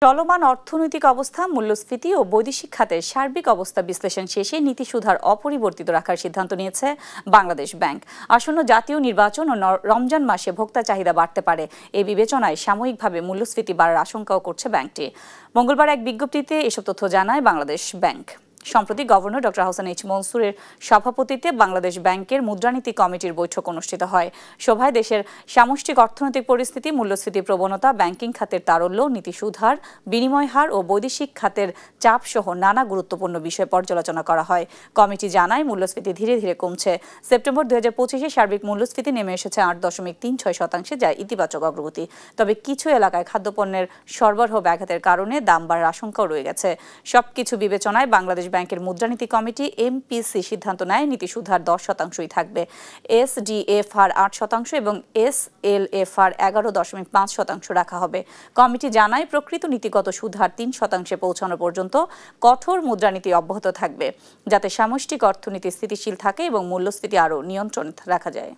চলমান অর্থনৈতিক অবস্থা, মূল্যস্ফীতি ও বৈদেশিক খাতের সার্বিক অবস্থা বিশ্লেষণ শেষে নীতি সুধার অপরিবর্তিত রাখার সিদ্ধান্ত নিয়েছে বাংলাদেশ ব্যাংক। আসন্ন জাতীয় নির্বাচন ও রমজান মাসে ভোক্তা চাহিদা বাড়তে পারে, এই বিবেচনায় সাময়িকভাবে মূল্যস্ফীতি বাড়ার আশঙ্কাও করছে ব্যাংকটি। মঙ্গলবার এক বিজ্ঞপ্তিতে এসব তথ্য জানায় বাংলাদেশ ব্যাংক। সম্প্রতি গভর্নর ডক্টর হাসান এইচ মনসুরের সভাপতিত্বে বাংলাদেশ ব্যাংকের মুদ্রানীতি কমিটির বৈঠক অনুষ্ঠিত হয়। সভায় দেশের সামষ্টিক অর্থনৈতিক পরিস্থিতি, মূল্যস্ফীতি প্রবণতা, ব্যাংকিং খাতের তারল্য, নীতি সুধার, বিনিময় হার ও বৈদেশিক খাতের চাপ সহ নানা গুরুত্বপূর্ণ বিষয় পর্যালোচনা করা হয়। কমিটি জানায়, মূল্যস্ফীতি ধীরে ধীরে কমছে। সেপ্টেম্বর 2025-এ সার্বিক মূল্যস্ফীতি নেমে এসেছে 8.36%, যা ইতিবাচক অগ্রগতি। তবে কিছু এলাকায় খাদ্যপণ্যের সরবরাহ ব্যাঘাতের কারণে দাম বাড়ার আশঙ্কাও রয়ে গেছে। সবকিছু বিবেচনায় বাংলাদেশ ব্যাংকের মুদ্রানীতি কমিটি এমপিসি সিদ্ধান্ত নেয়, নীতি সুধার 10%ই থাকবে। এসডিএফআর 8% এবং এসএলএফআর 11.5% রাখা হবে। কমিটি জানায়, প্রকৃত নীতিগত সুধার 3%-এ পৌঁছানো পর্যন্ত কঠোর মুদ্রানীতি অব্যাহত থাকবে, যাতে সামষ্টিক অর্থনীতি স্থিতিশীল থাকে এবং মূল্যস্ফীতি আরও নিয়ন্ত্রণে রাখা যায়।